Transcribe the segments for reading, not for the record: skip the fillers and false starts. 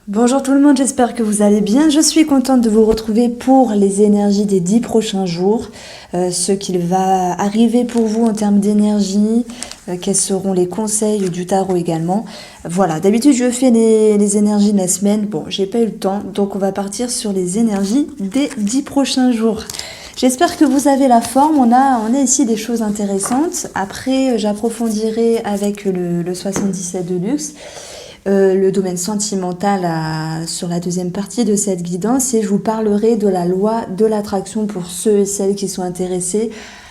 Bonjour tout le monde, j'espère que vous allez bien. Je suis contente de vous retrouver pour les énergies des 10 prochains jours, ce qu'il va arriver pour vous en termes d'énergie, quels seront les conseils du tarot également. Voilà, d'habitude je fais les énergies de la semaine, bon j'ai pas eu le temps, donc on va partir sur les énergies des 10 prochains jours. J'espère que vous avez la forme, on a ici des choses intéressantes. Après j'approfondirai avec le 77 de luxe. Le domaine sentimental sur la deuxième partie de cette guidance et je vous parlerai de la loi de l'attraction pour ceux et celles qui sont intéressés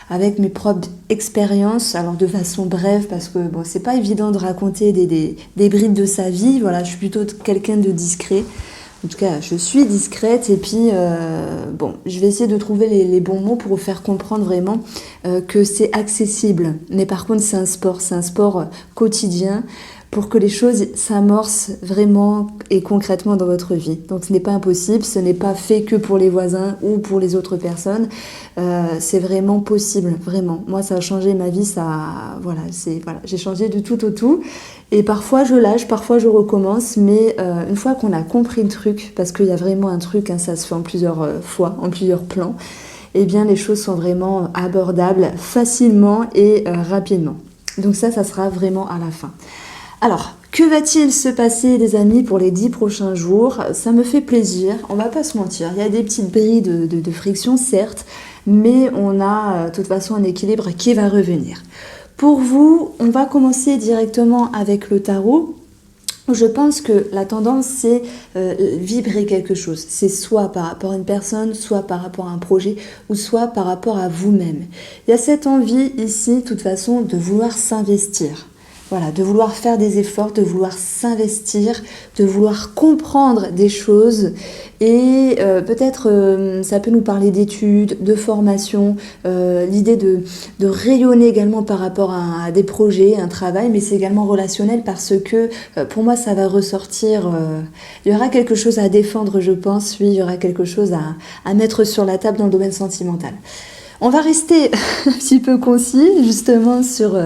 avec mes propres expériences, alors de façon brève parce que bon, c'est pas évident de raconter des brides de sa vie, voilà, je suis plutôt quelqu'un de discret. En tout cas, je suis discrète et puis bon, je vais essayer de trouver les bons mots pour vous faire comprendre vraiment que c'est accessible. Mais par contre, c'est un sport quotidien pour que les choses s'amorcent vraiment et concrètement dans votre vie. Donc ce n'est pas impossible, ce n'est pas fait que pour les voisins ou pour les autres personnes. C'est vraiment possible, vraiment. Moi, ça a changé ma vie, voilà, j'ai changé du tout au tout. Et parfois je lâche, parfois je recommence, mais une fois qu'on a compris le truc, parce qu'il y a vraiment un truc, hein, ça se fait en plusieurs fois, en plusieurs plans, eh bien les choses sont vraiment abordables facilement et rapidement. Donc ça sera vraiment à la fin. Alors, que va-t-il se passer, les amis, pour les 10 prochains jours? Ça me fait plaisir, on va pas se mentir. Il y a des petites brilles de friction, certes, mais on a de toute façon un équilibre qui va revenir. Pour vous, on va commencer directement avec le tarot. Je pense que la tendance, c'est vibrer quelque chose. C'est soit par rapport à une personne, soit par rapport à un projet, ou soit par rapport à vous-même. Il y a cette envie ici, de toute façon, de vouloir s'investir. Voilà, de vouloir faire des efforts, de vouloir s'investir, de vouloir comprendre des choses et peut-être ça peut nous parler d'études, de formation, l'idée de rayonner également par rapport à des projets, un travail, mais c'est également relationnel parce que pour moi ça va ressortir, il y aura quelque chose à défendre je pense, oui, il y aura quelque chose à mettre sur la table dans le domaine sentimental. On va rester un petit peu concis justement sur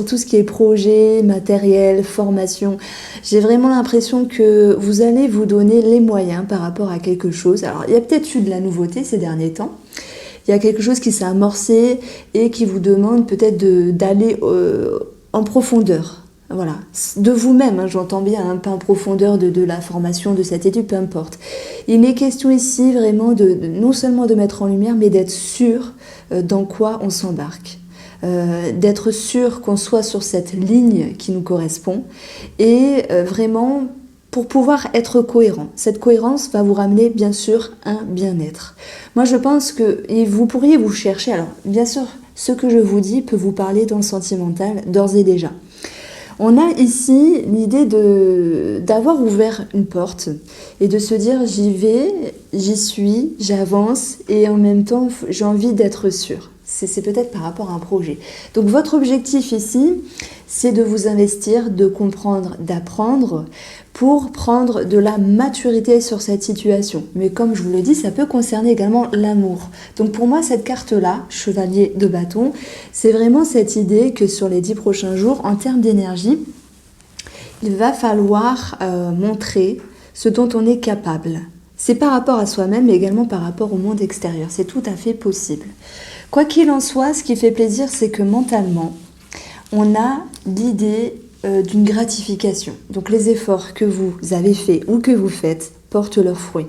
tout ce qui est projet, matériel, formation. J'ai vraiment l'impression que vous allez vous donner les moyens par rapport à quelque chose. Alors il y a peut-être eu de la nouveauté ces derniers temps. Il y a quelque chose qui s'est amorcé et qui vous demande peut-être d'aller en profondeur. Voilà, de vous-même, hein, j'entends bien, hein, pas en profondeur de la formation, de cette étude, peu importe. Il est question ici vraiment non seulement de mettre en lumière, mais d'être sûr dans quoi on s'embarque. D'être sûr qu'on soit sur cette ligne qui nous correspond et vraiment pour pouvoir être cohérent. Cette cohérence va vous ramener bien sûr un bien-être. Moi je pense que vous pourriez vous chercher, alors bien sûr ce que je vous dis peut vous parler dans le sentimental d'ores et déjà. On a ici l'idée d'avoir ouvert une porte et de se dire j'y vais, j'y suis, j'avance et en même temps j'ai envie d'être sûre. C'est peut-être par rapport à un projet. Donc votre objectif ici, c'est de vous investir, de comprendre, d'apprendre pour prendre de la maturité sur cette situation. Mais comme je vous le dis, ça peut concerner également l'amour. Donc pour moi, cette carte-là, chevalier de bâton, c'est vraiment cette idée que sur les 10 prochains jours, en termes d'énergie, il va falloir montrer ce dont on est capable. C'est par rapport à soi-même, mais également par rapport au monde extérieur. C'est tout à fait possible. Quoi qu'il en soit, ce qui fait plaisir, c'est que mentalement, on a l'idée d'une gratification. Donc les efforts que vous avez faits ou que vous faites portent leurs fruits.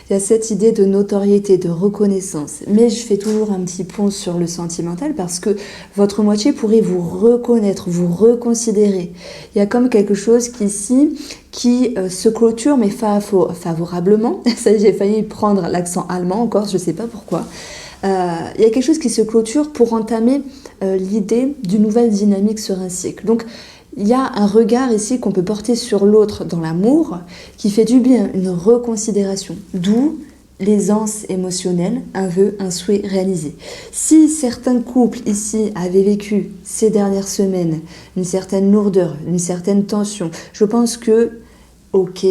Il y a cette idée de notoriété, de reconnaissance. Mais je fais toujours un petit pont sur le sentimental parce que votre moitié pourrait vous reconnaître, vous reconsidérer. Il y a comme quelque chose qui se clôture, mais favorablement. Ça, j'ai failli prendre l'accent allemand encore, je ne sais pas pourquoi. Il y a quelque chose qui se clôture pour entamer l'idée d'une nouvelle dynamique sur un cycle. Donc, il y a un regard ici qu'on peut porter sur l'autre dans l'amour qui fait du bien, une reconsidération, d'où l'aisance émotionnelle, un vœu, un souhait réalisé. Si certains couples ici avaient vécu ces dernières semaines une certaine lourdeur, une certaine tension, je pense que, ok,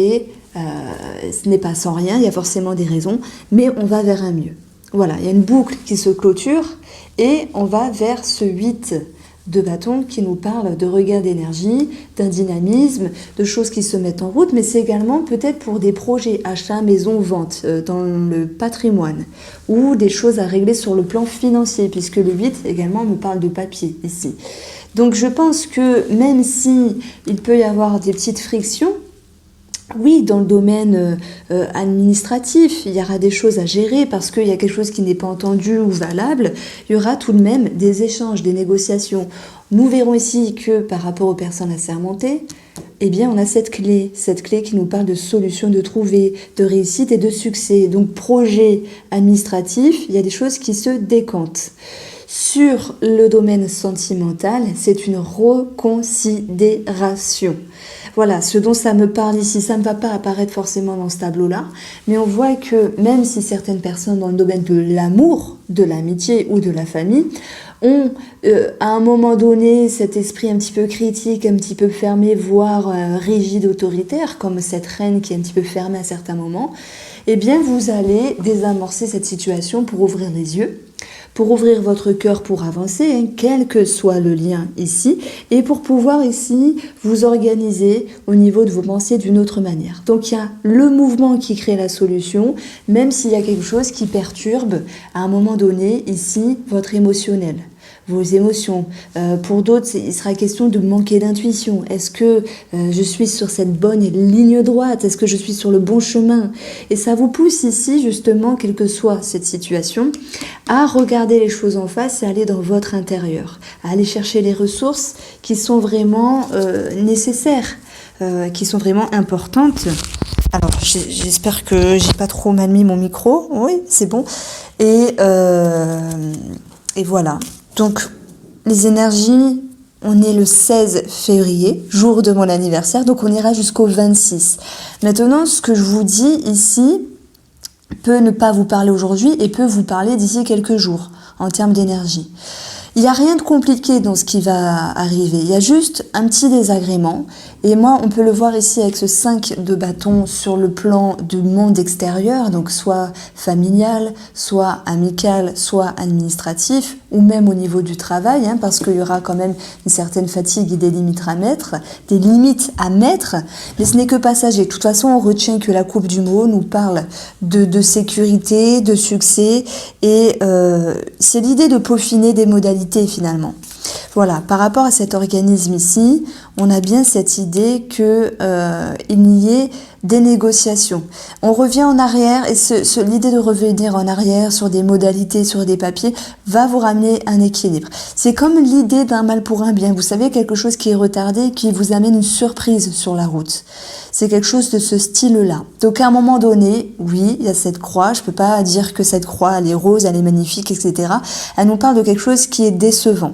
ce n'est pas sans rien, il y a forcément des raisons, mais on va vers un mieux. Voilà, il y a une boucle qui se clôture et on va vers ce 8 de bâton qui nous parle de regain d'énergie, d'un dynamisme, de choses qui se mettent en route, mais c'est également peut-être pour des projets, achat, maison, vente, dans le patrimoine, ou des choses à régler sur le plan financier, puisque le 8 également me parle de papier ici. Donc je pense que même si il peut y avoir des petites frictions, oui, dans le domaine administratif, il y aura des choses à gérer parce qu'il y a quelque chose qui n'est pas entendu ou valable. Il y aura tout de même des échanges, des négociations. Nous verrons ici que par rapport aux personnes assermentées, eh bien, on a cette clé qui nous parle de solutions de trouver, de réussite et de succès. Donc, projet administratif, il y a des choses qui se décantent. Sur le domaine sentimental, c'est une reconsidération. Voilà, ce dont ça me parle ici, ça ne va pas apparaître forcément dans ce tableau-là, mais on voit que même si certaines personnes dans le domaine de l'amour, de l'amitié ou de la famille ont à un moment donné cet esprit un petit peu critique, un petit peu fermé, voire rigide, autoritaire, comme cette reine qui est un petit peu fermée à certains moments, eh bien vous allez désamorcer cette situation pour ouvrir les yeux, pour ouvrir votre cœur pour avancer, hein, quel que soit le lien ici, et pour pouvoir ici vous organiser au niveau de vos pensées d'une autre manière. Donc il y a le mouvement qui crée la solution, même s'il y a quelque chose qui perturbe à un moment donné ici votre émotionnel. Vos émotions. Pour d'autres, il sera question de manquer d'intuition. Est-ce que je suis sur cette bonne ligne droite? Est-ce que je suis sur le bon chemin? Et ça vous pousse ici, justement, quelle que soit cette situation, à regarder les choses en face et aller dans votre intérieur, à aller chercher les ressources qui sont vraiment nécessaires, qui sont vraiment importantes. Alors, j'espère que j'ai pas trop mal mis mon micro. Oui, c'est bon. Et voilà. Donc, les énergies, on est le 16 février, jour de mon anniversaire, donc on ira jusqu'au 26. Maintenant, ce que je vous dis ici peut ne pas vous parler aujourd'hui et peut vous parler d'ici quelques jours en termes d'énergie. Il n'y a rien de compliqué dans ce qui va arriver, il y a juste un petit désagrément. Et moi, on peut le voir ici avec ce 5 de bâton sur le plan du monde extérieur, donc soit familial, soit amical, soit administratif, ou même au niveau du travail, hein, parce qu'il y aura quand même une certaine fatigue et des limites à mettre, mais ce n'est que passager. De toute façon, on retient que la coupe du mot nous parle de sécurité, de succès, et c'est l'idée de peaufiner des modalités finalement. Voilà, par rapport à cet organisme ici, on a bien cette idée qu'il y ait des négociations. On revient en arrière et l'idée de revenir en arrière sur des modalités, sur des papiers, va vous ramener un équilibre. C'est comme l'idée d'un mal pour un bien. Vous savez, quelque chose qui est retardé, qui vous amène une surprise sur la route. C'est quelque chose de ce style-là. Donc à un moment donné, oui, il y a cette croix. Je ne peux pas dire que cette croix, elle est rose, elle est magnifique, etc. Elle nous parle de quelque chose qui est décevant.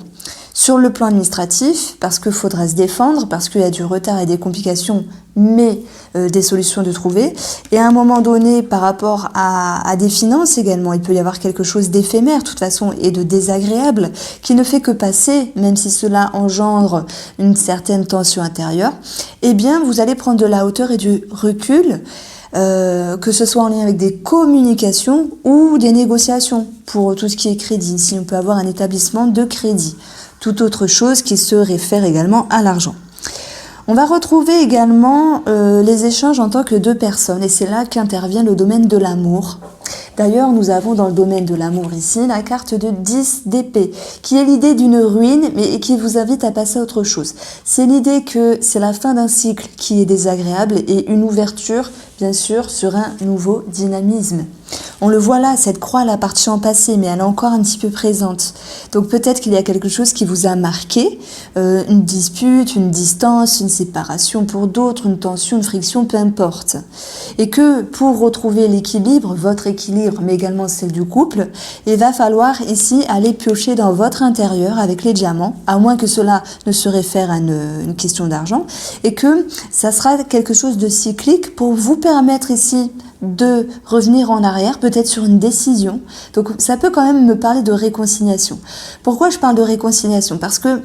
Sur le plan administratif, parce qu'il faudra se défendre, parce qu'il y a du retard et des complications, mais des solutions de trouver. Et à un moment donné, par rapport à des finances également, il peut y avoir quelque chose d'éphémère, de toute façon, et de désagréable, qui ne fait que passer, même si cela engendre une certaine tension intérieure. Eh bien, vous allez prendre de la hauteur et du recul, que ce soit en lien avec des communications ou des négociations pour tout ce qui est crédit. Si on peut avoir un établissement de crédit. Toute autre chose qui se réfère également à l'argent. On va retrouver également les échanges en tant que deux personnes, et c'est là qu'intervient le domaine de l'amour. D'ailleurs, nous avons dans le domaine de l'amour ici la carte de 10 d'épée, qui est l'idée d'une ruine, mais qui vous invite à passer à autre chose. C'est l'idée que c'est la fin d'un cycle qui est désagréable et une ouverture, bien sûr, sur un nouveau dynamisme. On le voit là, cette croix, elle appartient au passé, mais elle est encore un petit peu présente. Donc peut-être qu'il y a quelque chose qui vous a marqué, une dispute, une distance, une séparation pour d'autres, une tension, une friction, peu importe. Et que pour retrouver l'équilibre, votre équilibre, mais également celle du couple, il va falloir ici aller piocher dans votre intérieur avec les diamants, à moins que cela ne se réfère à une question d'argent, et que ça sera quelque chose de cyclique pour vous permettre ici de revenir en arrière, peut-être sur une décision. Donc ça peut quand même me parler de réconciliation. Pourquoi je parle de réconciliation? Parce que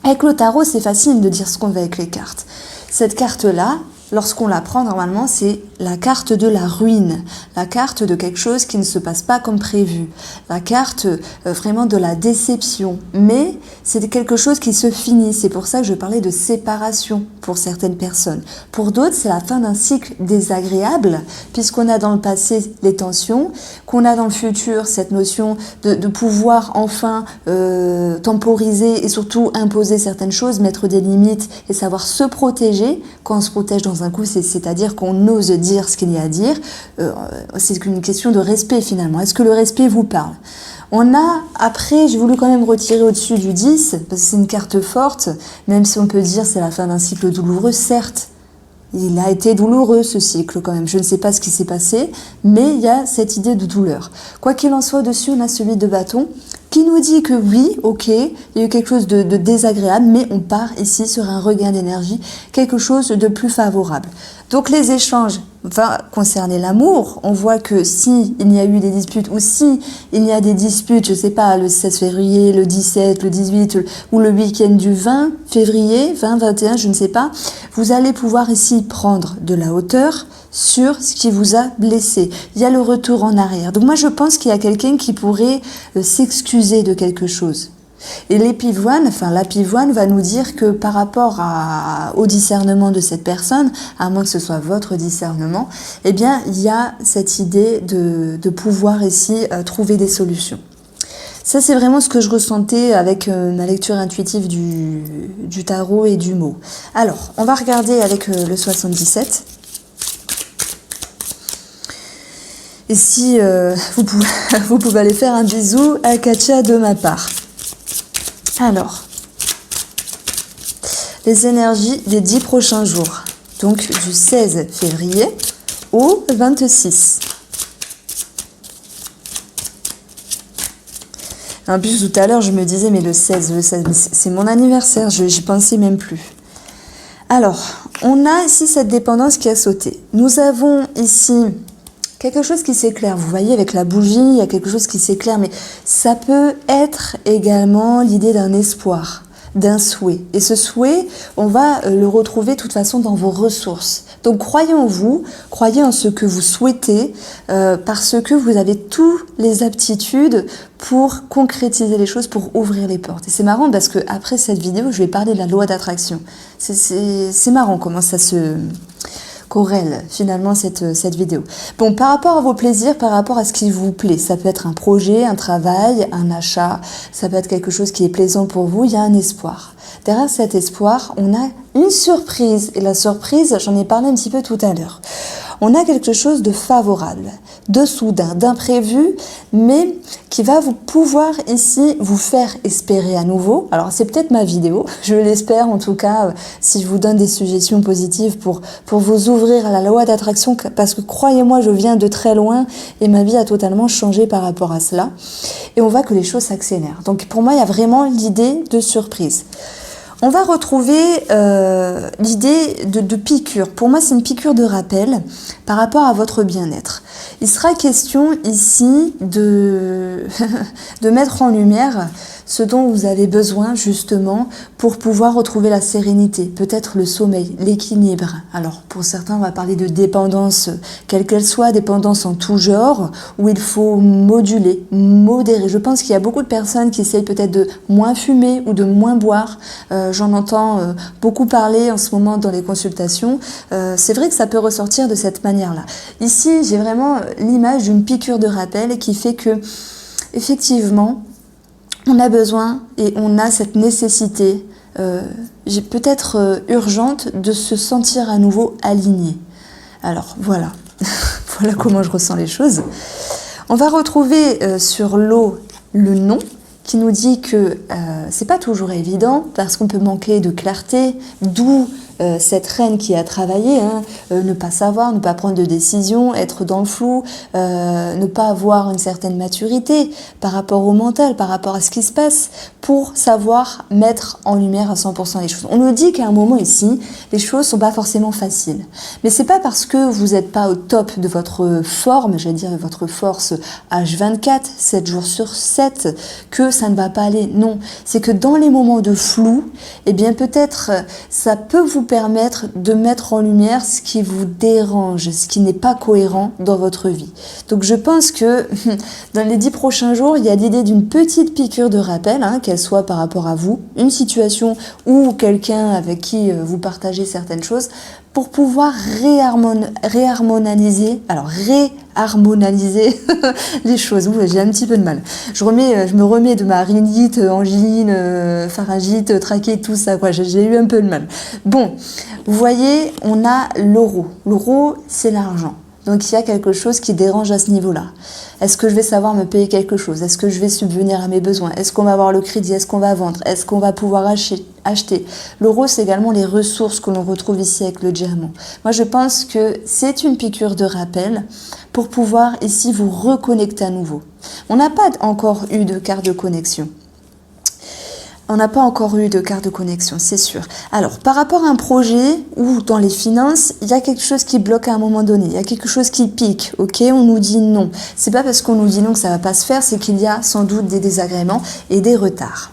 avec le tarot, c'est facile de dire ce qu'on veut avec les cartes. Cette carte-là, lorsqu'on la prend, normalement, c'est la carte de la ruine, la carte de quelque chose qui ne se passe pas comme prévu, la carte vraiment de la déception. Mais c'est quelque chose qui se finit. C'est pour ça que je parlais de séparation pour certaines personnes. Pour d'autres, c'est la fin d'un cycle désagréable, puisqu'on a dans le passé les tensions, qu'on a dans le futur cette notion de pouvoir enfin temporiser et surtout imposer certaines choses, mettre des limites et savoir se protéger. Quand on se protège dans un coup, c'est-à-dire qu'on ose dire ce qu'il y a à dire. C'est une question de respect finalement. Est-ce que le respect vous parle ? On a, après, j'ai voulu quand même retirer au-dessus du 10, parce que c'est une carte forte, même si on peut dire c'est la fin d'un cycle douloureux, certes. Il a été douloureux ce cycle quand même. Je ne sais pas ce qui s'est passé, mais il y a cette idée de douleur. Quoi qu'il en soit, dessus on a celui de bâton qui nous dit que oui, ok, il y a eu quelque chose de désagréable, mais on part ici sur un regain d'énergie, quelque chose de plus favorable. Donc les échanges vont concerner l'amour. On voit que si il y a eu des disputes ou si il y a des disputes, je ne sais pas, le 16 février, le 17, le 18 ou le week-end du 20 février, 20, 21, je ne sais pas, vous allez pouvoir ici prendre de la hauteur sur ce qui vous a blessé. Il y a le retour en arrière. Donc moi je pense qu'il y a quelqu'un qui pourrait s'excuser de quelque chose. Et la pivoine va nous dire que par rapport au discernement de cette personne, à moins que ce soit votre discernement, eh bien il y a cette idée de pouvoir ici trouver des solutions. Ça, c'est vraiment ce que je ressentais avec ma lecture intuitive du tarot et du mot. Alors, on va regarder avec le 77. Et si vous pouvez aller faire un bisou à Katia de ma part. Alors, les énergies des 10 prochains jours. Donc, du 16 février au 26. En plus, tout à l'heure, je me disais, mais le 16, c'est mon anniversaire, j'y pensais même plus. Alors, on a ici cette dépendance qui a sauté. Nous avons ici quelque chose qui s'éclaire. Vous voyez, avec la bougie, il y a quelque chose qui s'éclaire, mais ça peut être également l'idée d'un espoir, d'un souhait. Et ce souhait, on va le retrouver de toute façon dans vos ressources. Donc croyez en vous, croyez en ce que vous souhaitez, parce que vous avez toutes les aptitudes pour concrétiser les choses, pour ouvrir les portes. Et c'est marrant parce que après cette vidéo, je vais parler de la loi d'attraction. C'est marrant comment ça se corrèle finalement cette vidéo. Bon, par rapport à vos plaisirs, par rapport à ce qui vous plaît, ça peut être un projet, un travail, un achat, ça peut être quelque chose qui est plaisant pour vous, il y a un espoir. Derrière cet espoir, on a une surprise. Et la surprise, j'en ai parlé un petit peu tout à l'heure. On a quelque chose de favorable, de soudain, d'imprévu, mais qui va vous pouvoir ici vous faire espérer à nouveau. Alors c'est peut-être ma vidéo, je l'espère en tout cas, si je vous donne des suggestions positives pour vous ouvrir à la loi d'attraction, parce que croyez-moi, je viens de très loin et ma vie a totalement changé par rapport à cela. Et on voit que les choses s'accélèrent. Donc pour moi, il y a vraiment l'idée de surprise. On va retrouver l'idée de piqûre. Pour moi, c'est une piqûre de rappel par rapport à votre bien-être. Il sera question ici de mettre en lumière ce dont vous avez besoin justement pour pouvoir retrouver la sérénité, peut-être le sommeil, l'équilibre. Alors pour certains, on va parler de dépendance, quelle qu'elle soit, dépendance en tout genre, où il faut moduler, modérer. Je pense qu'il y a beaucoup de personnes qui essayent peut-être de moins fumer ou de moins boire. J'en entends beaucoup parler en ce moment dans les consultations. C'est vrai que ça peut ressortir de cette manière-là. Ici, j'ai vraiment l'image d'une piqûre de rappel qui fait que, effectivement, on a besoin et on a cette nécessité, peut-être urgente, de se sentir à nouveau aligné. Alors voilà, voilà comment je ressens les choses. On va retrouver sur l'eau le nom qui nous dit que c'est pas toujours évident parce qu'on peut manquer de clarté, d'où cette reine qui a travaillé, ne pas savoir, ne pas prendre de décision, être dans le flou, ne pas avoir une certaine maturité par rapport au mental, par rapport à ce qui se passe, pour savoir mettre en lumière à 100% les choses. On nous dit qu'à un moment ici, les choses sont pas forcément faciles. Mais c'est pas parce que vous n'êtes pas au top de votre forme, j'allais dire votre force H24, 7 jours sur 7, que ça ne va pas aller. Non, c'est que dans les moments de flou, eh bien peut-être ça peut vous permettre de mettre en lumière ce qui vous dérange, ce qui n'est pas cohérent dans votre vie. Donc je pense que dans les 10 prochains jours, il y a l'idée d'une petite piqûre de rappel, qu'elle soit par rapport à vous, une situation ou quelqu'un avec qui vous partagez certaines choses, pour pouvoir réharmoniser les choses. J'ai un petit peu de mal. Je me remets de ma rhinite, angine, pharyngite, trachée, tout ça, quoi. J'ai eu un peu de mal. Bon, vous voyez, on a l'euro. L'euro, c'est l'argent. Donc il y a quelque chose qui dérange à ce niveau-là. Est-ce que je vais savoir me payer quelque chose? Est-ce que je vais subvenir à mes besoins? Est-ce qu'on va avoir le crédit? Est-ce qu'on va vendre? Est-ce qu'on va pouvoir acheter? L'euro, c'est également les ressources que l'on retrouve ici avec le diamant. Moi, je pense que c'est une piqûre de rappel pour pouvoir ici vous reconnecter à nouveau. On n'a pas encore eu de carte de connexion. On n'a pas encore eu de carte de connexion, c'est sûr. Alors, par rapport à un projet ou dans les finances, il y a quelque chose qui bloque à un moment donné. Il y a quelque chose qui pique, ok? On nous dit non. C'est pas parce qu'on nous dit non que ça va pas se faire, c'est qu'il y a sans doute des désagréments et des retards.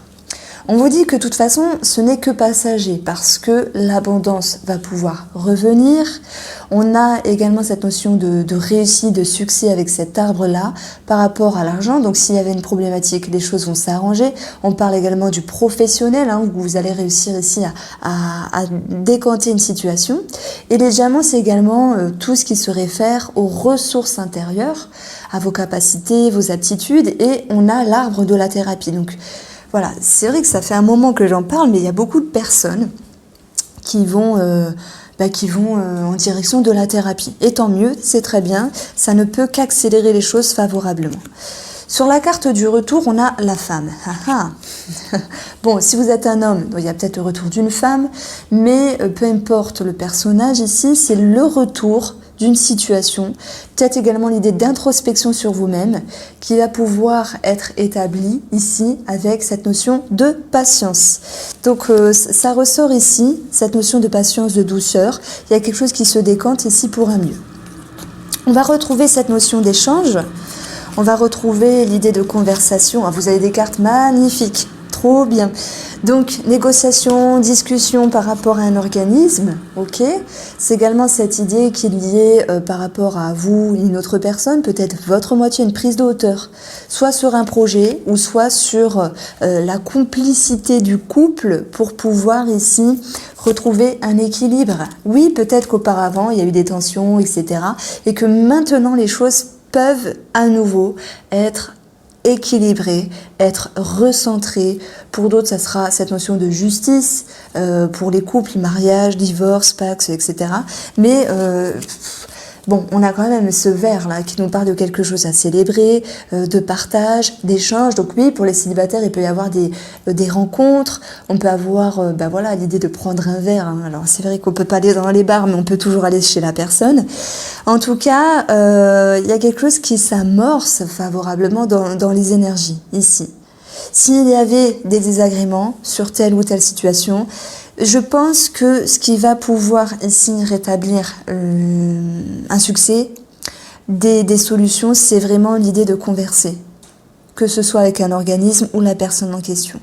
On vous dit que de toute façon, ce n'est que passager parce que l'abondance va pouvoir revenir. On a également cette notion de réussite, de succès avec cet arbre-là par rapport à l'argent. Donc s'il y avait une problématique, les choses vont s'arranger. On parle également du professionnel, où vous allez réussir ici à décanter une situation. Et les diamants, c'est également tout ce qui se réfère aux ressources intérieures, à vos capacités, vos aptitudes. Et on a l'arbre de la thérapie. Donc voilà, c'est vrai que ça fait un moment que j'en parle, mais il y a beaucoup de personnes qui vont en direction de la thérapie. Et tant mieux, c'est très bien, ça ne peut qu'accélérer les choses favorablement. Sur la carte du retour, on a la femme. Bon, si vous êtes un homme, il y a peut-être le retour d'une femme, mais peu importe le personnage ici, c'est le retour d'une situation, peut-être également l'idée d'introspection sur vous-même qui va pouvoir être établie ici avec cette notion de patience. Donc ça ressort ici, cette notion de patience, de douceur. Il y a quelque chose qui se décante ici pour un mieux. On va retrouver cette notion d'échange, on va retrouver l'idée de conversation. Vous avez des cartes magnifiques, trop bien. Donc, négociation, discussion par rapport à un organisme, ok. C'est également cette idée qu'il y ait par rapport à vous, une autre personne, peut-être votre moitié, une prise de hauteur, soit sur un projet ou soit sur la complicité du couple pour pouvoir ici retrouver un équilibre. Oui, peut-être qu'auparavant, il y a eu des tensions, etc. et que maintenant, les choses peuvent à nouveau être équilibré, être recentré. Pour d'autres, ça sera cette notion de justice, pour les couples, mariage, divorce, pax, etc. Mais bon, on a quand même ce vers-là qui nous parle de quelque chose à célébrer, de partage, d'échange. Donc oui, pour les célibataires, il peut y avoir des rencontres. On peut avoir l'idée de prendre un verre. Alors c'est vrai qu'on peut pas aller dans les bars, mais on peut toujours aller chez la personne. En tout cas, il y a quelque chose qui s'amorce favorablement dans les énergies ici. S'il y avait des désagréments sur telle ou telle situation, je pense que ce qui va pouvoir ici rétablir un succès, des solutions, c'est vraiment l'idée de converser, que ce soit avec un organisme ou la personne en question.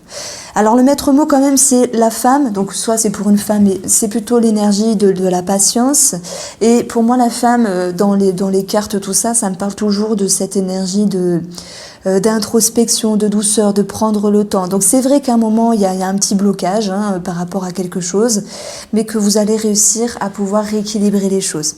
Alors le maître mot quand même, c'est la femme, donc soit c'est pour une femme, mais c'est plutôt l'énergie de la patience. Et pour moi, la femme, dans les cartes, tout ça, ça me parle toujours de cette énergie d'introspection, de douceur, de prendre le temps. Donc c'est vrai qu'à un moment, il y a un petit blocage par rapport à quelque chose, mais que vous allez réussir à pouvoir rééquilibrer les choses.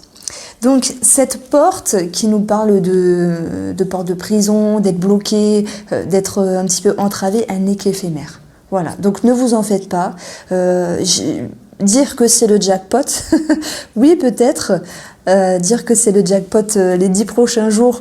Donc cette porte qui nous parle de porte de prison, d'être bloqué, d'être un petit peu entravé, elle n'est qu'éphémère. Voilà, donc ne vous en faites pas. Dire que c'est le jackpot, oui peut-être, dire que c'est le jackpot les 10 prochains jours,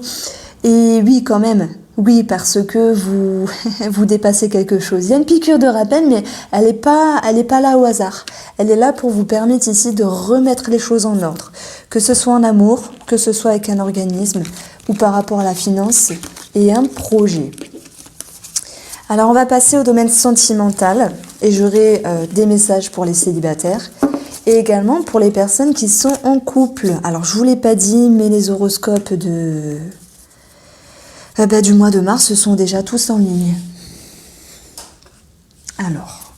et oui quand même. Oui, parce que vous dépassez quelque chose. Il y a une piqûre de rappel, mais elle est pas là au hasard. Elle est là pour vous permettre ici de remettre les choses en ordre. Que ce soit en amour, que ce soit avec un organisme, ou par rapport à la finance et un projet. Alors on va passer au domaine sentimental, et j'aurai des messages pour les célibataires, et également pour les personnes qui sont en couple. Alors je vous l'ai pas dit, mais les horoscopes du mois de mars sont déjà tous en ligne. Alors,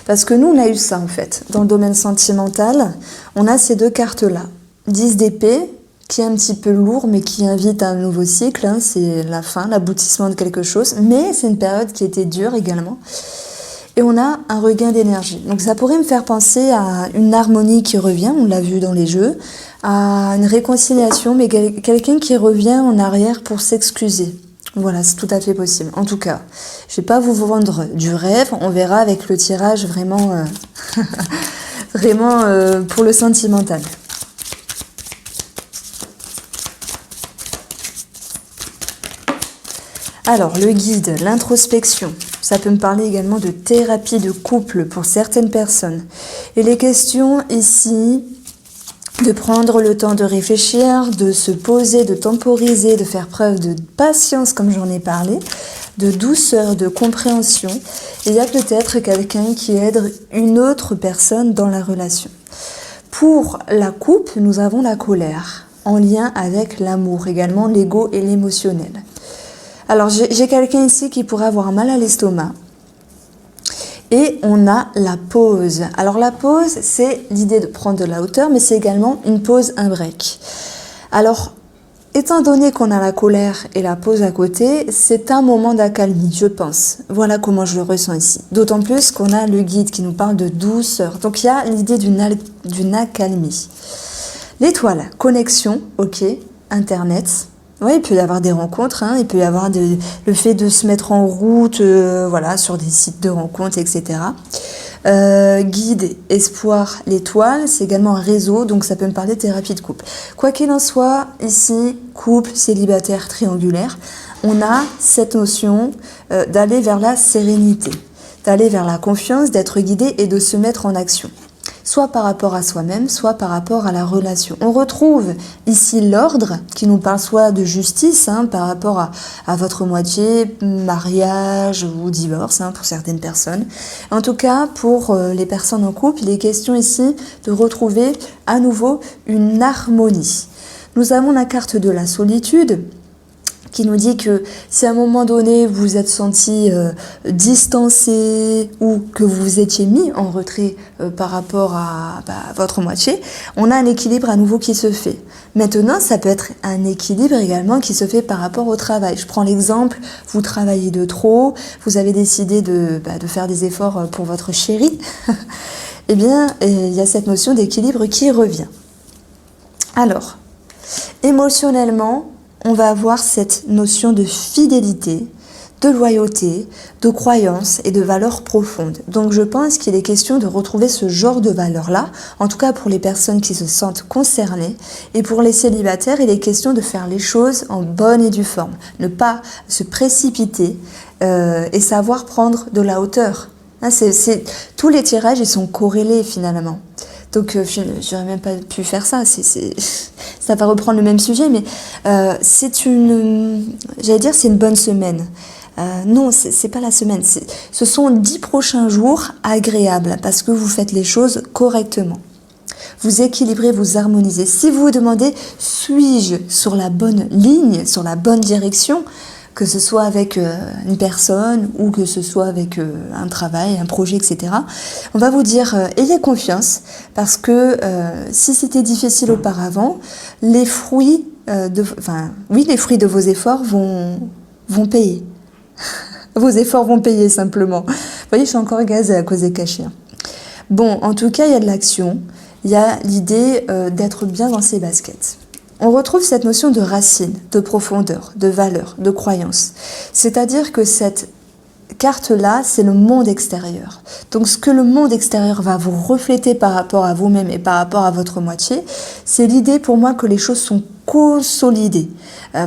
Parce que nous, on a eu ça en fait. Dans le domaine sentimental, on a ces deux cartes-là. 10 d'épée, qui est un petit peu lourd, mais qui invite à un nouveau cycle. Hein. C'est la fin, l'aboutissement de quelque chose. Mais c'est une période qui était dure également. Et on a un regain d'énergie. Donc ça pourrait me faire penser à une harmonie qui revient, on l'a vu dans les jeux, à une réconciliation, mais quelqu'un qui revient en arrière pour s'excuser. Voilà, c'est tout à fait possible. En tout cas, je ne vais pas vous vendre du rêve, on verra avec le tirage vraiment, vraiment pour le sentimental. Alors, le guide, l'introspection, ça peut me parler également de thérapie de couple pour certaines personnes. Il est question ici de prendre le temps de réfléchir, de se poser, de temporiser, de faire preuve de patience comme j'en ai parlé, de douceur, de compréhension. Il y a peut-être quelqu'un qui aide une autre personne dans la relation. Pour la coupe, nous avons la colère, en lien avec l'amour, également l'ego et l'émotionnel. Alors j'ai quelqu'un ici qui pourrait avoir mal à l'estomac. Et on a la pause. Alors la pause, c'est l'idée de prendre de la hauteur, mais c'est également une pause, un break. Alors, étant donné qu'on a la colère et la pause à côté, c'est un moment d'accalmie, je pense. Voilà comment je le ressens ici. D'autant plus qu'on a le guide qui nous parle de douceur. Donc il y a l'idée d'une accalmie. L'étoile, connexion, ok, Internet. Oui, il peut y avoir des rencontres, hein, il peut y avoir le fait de se mettre en route voilà, sur des sites de rencontres, etc. Guide, espoir, l'étoile, c'est également un réseau, donc ça peut me parler de thérapie de couple. Quoi qu'il en soit, ici, couple, célibataire, triangulaire, on a cette notion d'aller vers la sérénité, d'aller vers la confiance, d'être guidé et de se mettre en action. Soit par rapport à soi-même, soit par rapport à la relation. On retrouve ici l'ordre qui nous parle soit de justice hein, par rapport à votre moitié, mariage ou divorce hein, pour certaines personnes. En tout cas, pour les personnes en couple, il est question ici de retrouver à nouveau une harmonie. Nous avons la carte de la solitude, qui nous dit que si à un moment donné vous vous êtes senti distancé ou que vous vous étiez mis en retrait par rapport à votre moitié, on a un équilibre à nouveau qui se fait. Maintenant, ça peut être un équilibre également qui se fait par rapport au travail. Je prends l'exemple, vous travaillez de trop, vous avez décidé de faire des efforts pour votre chéri, eh bien, il y a cette notion d'équilibre qui revient. Alors, émotionnellement, on va avoir cette notion de fidélité, de loyauté, de croyance et de valeurs profondes. Donc je pense qu'il est question de retrouver ce genre de valeurs-là, en tout cas pour les personnes qui se sentent concernées. Et pour les célibataires, il est question de faire les choses en bonne et due forme. Ne pas se précipiter et savoir prendre de la hauteur. Hein, tous les tirages, ils sont corrélés finalement. Donc, j'aurais même pas pu faire ça. Ça va reprendre le même sujet, mais c'est une bonne semaine. Non, c'est pas la semaine. Ce sont 10 prochains jours agréables parce que vous faites les choses correctement. Vous équilibrez, vous harmonisez. Si vous vous demandez, suis-je sur la bonne ligne, sur la bonne direction, que ce soit avec une personne ou que ce soit avec un travail, un projet, etc. On va vous dire, ayez confiance, parce que si c'était difficile auparavant, les fruits de vos efforts vont payer. Vos efforts vont payer simplement. Vous voyez, je suis encore gazée à cause des cachets. Bon, en tout cas, il y a de l'action, il y a l'idée d'être bien dans ses baskets. On retrouve cette notion de racine, de profondeur, de valeur, de croyance. C'est-à-dire que cette carte-là, c'est le monde extérieur. Donc ce que le monde extérieur va vous refléter par rapport à vous-même et par rapport à votre moitié, c'est l'idée pour moi que les choses sont consolidées.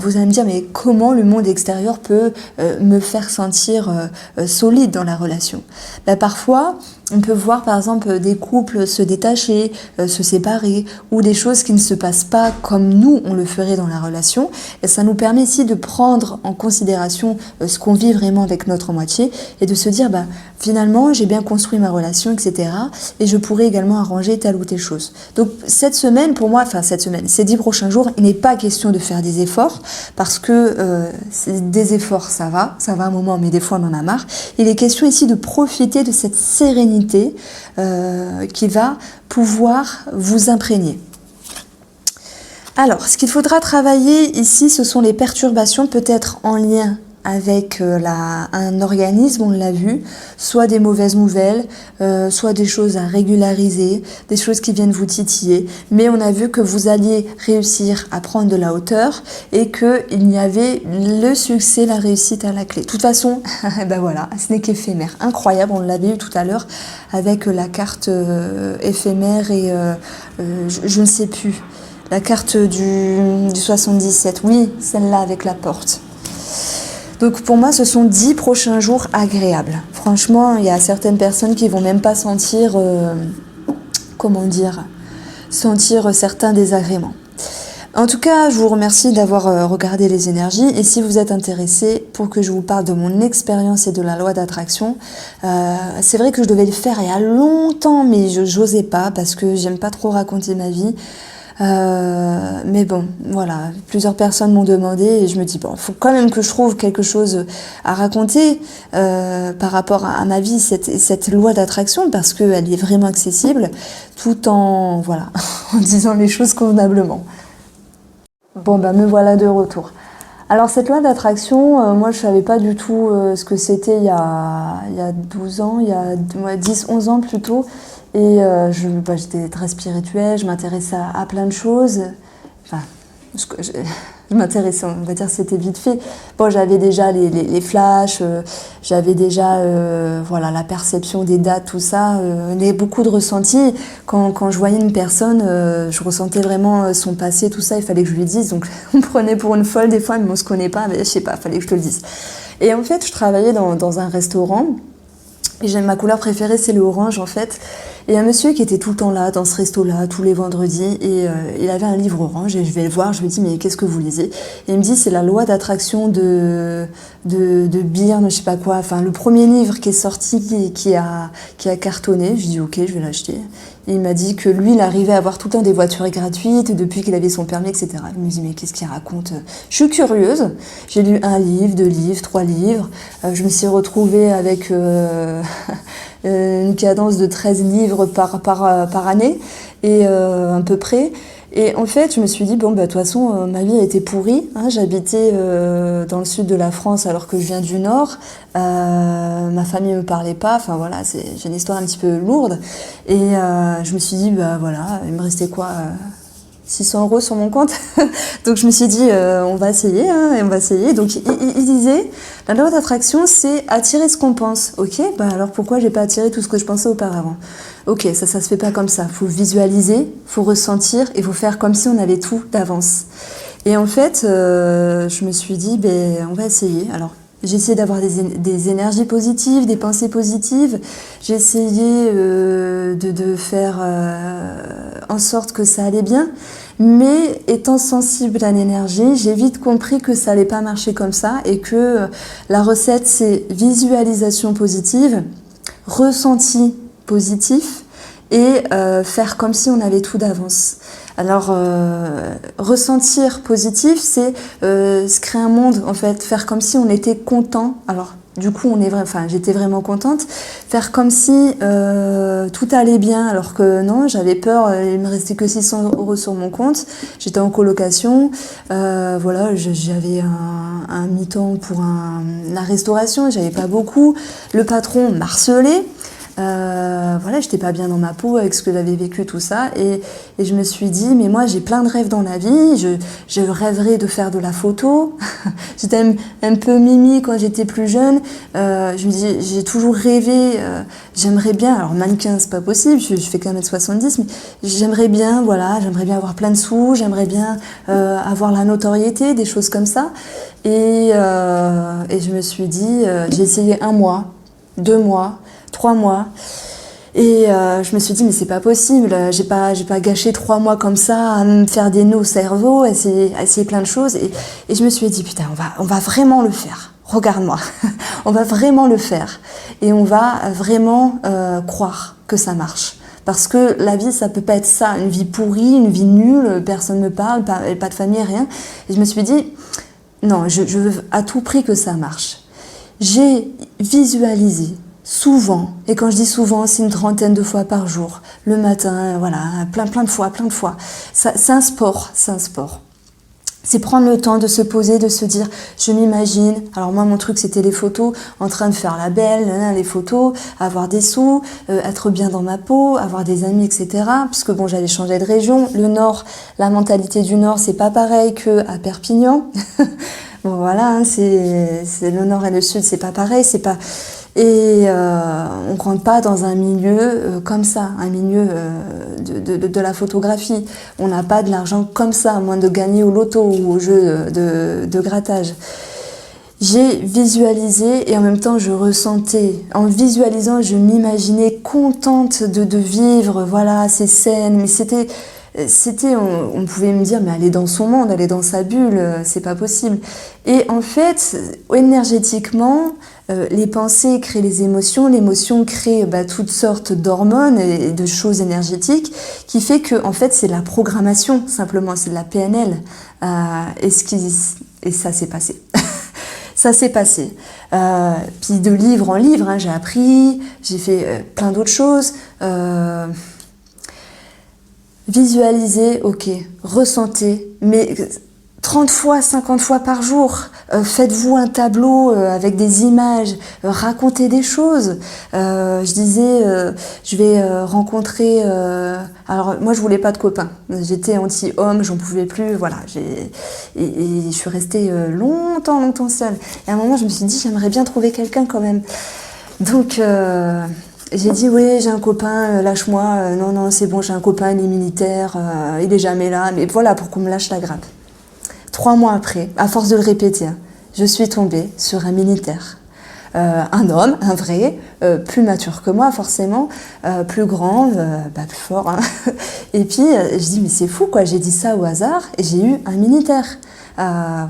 Vous allez me dire, mais comment le monde extérieur peut me faire sentir solide dans la relation ? Parfois, on peut voir par exemple des couples se détacher, se séparer, ou des choses qui ne se passent pas comme nous on le ferait dans la relation. Et ça nous permet ici de prendre en considération ce qu'on vit vraiment avec notre moitié et de se dire finalement j'ai bien construit ma relation, etc. Et je pourrais également arranger telle ou telle chose. Donc cette semaine, pour moi, ces 10 prochains jours, il n'est n'est pas question de faire des efforts, parce que des efforts, ça va un moment, mais des fois on en a marre. Il est question ici de profiter de cette sérénité qui va pouvoir vous imprégner. Alors, ce qu'il faudra travailler ici, ce sont les perturbations, peut-être en lien avec un organisme, on l'a vu, soit des mauvaises nouvelles, soit des choses à régulariser, des choses qui viennent vous titiller. Mais on a vu que vous alliez réussir à prendre de la hauteur et qu'il y avait le succès, la réussite à la clé. De toute façon, ben voilà, ce n'est qu'éphémère. Incroyable, on l'avait eu tout à l'heure avec la carte éphémère et je ne sais plus. La carte du 77, oui, celle-là avec la porte. Donc pour moi, ce sont 10 prochains jours agréables. Franchement, il y a certaines personnes qui vont même pas sentir, sentir certains désagréments. En tout cas, je vous remercie d'avoir regardé les énergies. Et si vous êtes intéressé pour que je vous parle de mon expérience et de la loi d'attraction, c'est vrai que je devais le faire il y a longtemps, mais je n'osais pas parce que j'aime pas trop raconter ma vie. Mais bon, voilà, plusieurs personnes m'ont demandé et je me dis, bon, il faut quand même que je trouve quelque chose à raconter par rapport à ma vie, cette loi d'attraction, parce qu'elle est vraiment accessible, tout en, voilà, en disant les choses convenablement. Bon, ben me voilà de retour. Alors cette loi d'attraction, moi je savais pas du tout ce que c'était il y a 12 ans, il y a 10-11 ans plutôt. Et j'étais très spirituelle, je m'intéressais à plein de choses. Enfin, je m'intéressais, on va dire c'était vite fait. Bon, j'avais déjà les flashs, j'avais déjà voilà, la perception des dates, tout ça. Beaucoup de ressentis. Quand je voyais une personne, je ressentais vraiment son passé, tout ça, il fallait que je lui dise. Donc on me prenait pour une folle des fois, mais on se connaît pas, mais je sais pas, il fallait que je te le dise. Et en fait, je travaillais dans un restaurant. Et ma couleur préférée, c'est le orange, en fait. Et un monsieur qui était tout le temps là, dans ce resto-là, tous les vendredis, et il avait un livre orange, et je vais le voir, je lui dis, mais qu'est-ce que vous lisez? Et il me dit, c'est la loi d'attraction de Byrne, je sais pas quoi, enfin, le premier livre qui est sorti, qui a cartonné. Je dis, ok, je vais l'acheter. Et il m'a dit que lui, il arrivait à avoir tout le temps des voitures gratuites depuis qu'il avait son permis, etc. Je me dis, mais qu'est-ce qu'il raconte? Je suis curieuse. J'ai lu 1 livre, 2 livres, 3 livres. Je me suis retrouvée avec une cadence de 13 livres par année, et à peu près. Et en fait, je me suis dit, bon, bah, de toute façon, ma vie a été pourrie. Hein, j'habitais dans le sud de la France alors que je viens du nord. Ma famille me parlait pas. Enfin, voilà, j'ai une histoire un petit peu lourde. Et je me suis dit, bah, voilà, il me restait quoi 600 € sur mon compte. Donc, je me suis dit, on va essayer, hein, et on va essayer. Donc, il disait, la loi d'attraction, c'est attirer ce qu'on pense. Ok, bah, alors pourquoi j'ai pas attiré tout ce que je pensais auparavant? Ok, ça se fait pas comme ça. Faut visualiser, faut ressentir et faut faire comme si on avait tout d'avance. Et en fait, je me suis dit, ben, on va essayer. Alors, j'ai essayé d'avoir des énergies positives, des pensées positives. J'ai essayé de faire en sorte que ça allait bien. Mais étant sensible à l'énergie, j'ai vite compris que ça allait pas marcher comme ça et que la recette, c'est visualisation positive, ressenti positif et faire comme si on avait tout d'avance. Alors, ressentir positif, c'est se créer un monde, en fait, faire comme si on était content. Alors, du coup, j'étais vraiment contente. Faire comme si tout allait bien, alors que non, j'avais peur, il me restait que 600 € sur mon compte. J'étais en colocation, voilà, j'avais un mi-temps pour la restauration, j'avais pas beaucoup. Le patron m'harcelait. Voilà, j'étais pas bien dans ma peau avec ce que j'avais vécu, tout ça, et je me suis dit, mais moi j'ai plein de rêves dans la vie, je rêverais de faire de la photo. J'étais un peu mimi quand j'étais plus jeune. Je me dis, j'ai toujours rêvé, j'aimerais bien, alors mannequin c'est pas possible, je fais qu'un 1m70, mais j'aimerais bien avoir plein de sous, j'aimerais bien avoir la notoriété, des choses comme ça, et je me suis dit, j'ai essayé 1 mois, 2 mois, 3 mois. Et je me suis dit, mais c'est pas possible, j'ai pas gâché 3 mois comme ça à me faire des nœuds au cerveau, à essayer plein de choses. Et je me suis dit, putain, on va vraiment le faire. Regarde-moi, on va vraiment le faire. Et on va vraiment croire que ça marche. Parce que la vie, ça peut pas être ça, une vie pourrie, une vie nulle, personne ne me parle, pas de famille, rien. Et je me suis dit, non, je veux à tout prix que ça marche. J'ai visualisé souvent, et quand je dis souvent, c'est une trentaine de fois par jour, le matin, voilà, plein de fois. C'est un sport. C'est prendre le temps de se poser, de se dire, je m'imagine, alors moi mon truc c'était les photos, en train de faire la belle, les photos, avoir des sous, être bien dans ma peau, avoir des amis, etc. Puisque bon, j'allais changer de région. Le Nord, la mentalité du Nord, c'est pas pareil qu'à Perpignan. Bon voilà, hein, c'est le Nord et le Sud, c'est pas pareil, c'est pas... Et on ne rentre pas dans un milieu comme ça, un milieu de la photographie. On n'a pas de l'argent comme ça, à moins de gagner au loto ou au jeu de grattage. J'ai visualisé et en même temps je ressentais. En visualisant, je m'imaginais contente de vivre voilà, ces scènes. Mais c'était on pouvait me dire, mais elle est dans son monde, elle est dans sa bulle, c'est pas possible. Et en fait, énergétiquement, les pensées créent les émotions, l'émotion crée toutes sortes d'hormones et de choses énergétiques, qui fait que, en fait, c'est de la programmation, simplement, c'est de la PNL. Et ça s'est passé. Ça s'est passé. Puis de livre en livre, hein, j'ai appris, j'ai fait plein d'autres choses. Visualisez, ok, ressentez, mais 30 fois, 50 fois par jour, faites-vous un tableau avec des images, racontez des choses. Je disais, je vais rencontrer... alors moi je voulais pas de copain, j'étais anti-homme, j'en pouvais plus, voilà. Et je suis restée longtemps seule. Et à un moment je me suis dit, j'aimerais bien trouver quelqu'un quand même. Donc... j'ai dit, oui, j'ai un copain, lâche-moi. Non, c'est bon, j'ai un copain, il est militaire, il est jamais là. Mais voilà, pour qu'on me lâche la grappe. 3 mois après, à force de le répéter, je suis tombée sur un militaire. Un homme, un vrai, plus mature que moi, forcément, plus grand, plus fort. Hein. Et puis, je dis, mais c'est fou, quoi. J'ai dit ça au hasard et j'ai eu un militaire.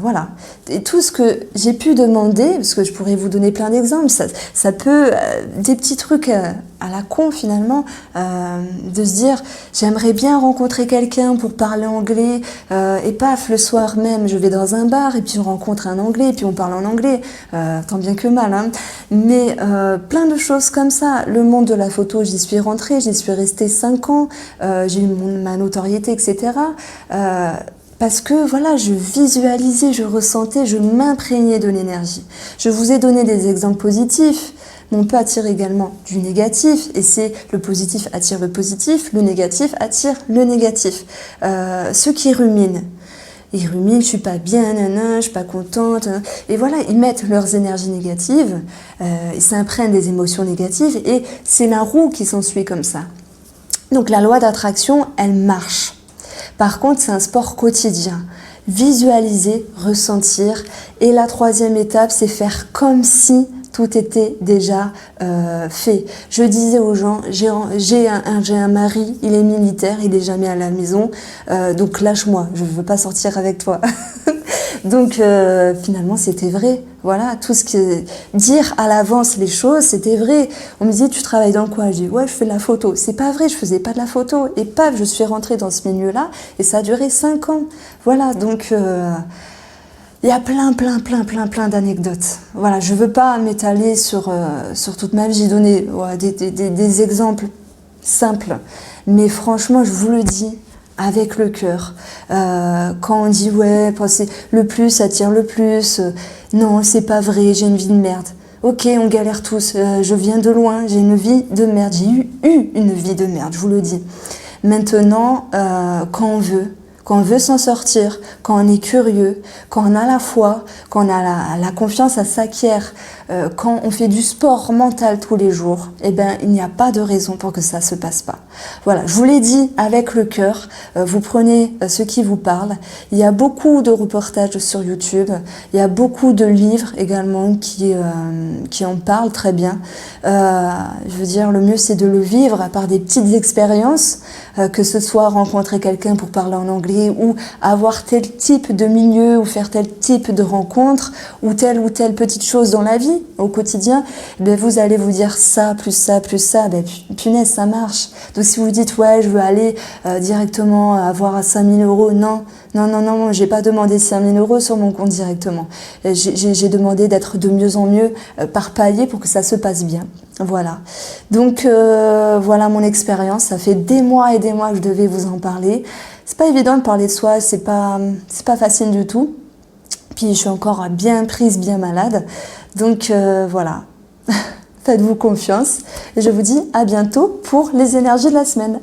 Voilà. Et tout ce que j'ai pu demander, parce que je pourrais vous donner plein d'exemples, ça peut, des petits trucs à la con finalement, de se dire j'aimerais bien rencontrer quelqu'un pour parler anglais, et paf, le soir même je vais dans un bar et puis on rencontre un anglais et puis on parle en anglais, tant bien que mal, hein. Mais plein de choses comme ça. Le monde de la photo, j'y suis rentrée, j'y suis restée 5 ans, j'ai eu ma notoriété, etc. Parce que voilà, je visualisais, je ressentais, je m'imprégnais de l'énergie. Je vous ai donné des exemples positifs, mais on peut attirer également du négatif, et c'est le positif attire le positif, le négatif attire le négatif. Ceux qui ruminent, ils ruminent, je suis pas bien, je suis pas contente, et voilà, ils mettent leurs énergies négatives, ils s'imprègnent des émotions négatives, et c'est la roue qui s'ensuit comme ça. Donc la loi d'attraction, elle marche. Par contre, c'est un sport quotidien. Visualiser, ressentir. Et la 3e étape, c'est faire comme si tout était déjà fait. Je disais aux gens, j'ai un mari, il est militaire, il n'est jamais à la maison, donc lâche-moi, je ne veux pas sortir avec toi. Donc finalement, c'était vrai. Voilà, tout ce que dire à l'avance les choses, c'était vrai. On me disait, tu travailles dans quoi? Je dis, ouais, je fais de la photo. C'est pas vrai, je faisais pas de la photo. Et paf, je suis rentrée dans ce milieu-là et ça a duré 5 ans. Voilà, donc il y a plein d'anecdotes. Voilà, je veux pas m'étaler sur toute ma vie. J'ai donné des exemples simples, mais franchement, je vous le dis, avec le cœur. Quand on dit ouais, le plus attire le plus, non, c'est pas vrai, j'ai une vie de merde. Ok, on galère tous, je viens de loin, j'ai une vie de merde, j'ai eu une vie de merde, je vous le dis. Maintenant, quand on veut s'en sortir, quand on est curieux, quand on a la foi, quand on a la confiance, ça s'acquiert, quand on fait du sport mental tous les jours, eh ben, il n'y a pas de raison pour que ça se passe pas. Voilà, je vous l'ai dit avec le cœur, vous prenez ce qui vous parle. Il y a beaucoup de reportages sur YouTube, il y a beaucoup de livres également qui en parlent très bien. Je veux dire, le mieux c'est de le vivre par des petites expériences, que ce soit rencontrer quelqu'un pour parler en anglais, parler ou avoir tel type de milieu ou faire tel type de rencontre ou telle petite chose dans la vie au quotidien, ben vous allez vous dire ça, ben punaise, ça marche. Donc si vous dites ouais, je veux aller directement avoir 5 000 €, non, j'ai pas demandé 5 000 € sur mon compte directement. J'ai demandé d'être de mieux en mieux par palier pour que ça se passe bien. Voilà. Donc voilà mon expérience. Ça fait des mois et des mois que je devais vous en parler. C'est pas évident de parler de soi, c'est pas facile du tout. Puis je suis encore bien prise, bien malade. Donc voilà. Faites-vous confiance. Et je vous dis à bientôt pour les énergies de la semaine.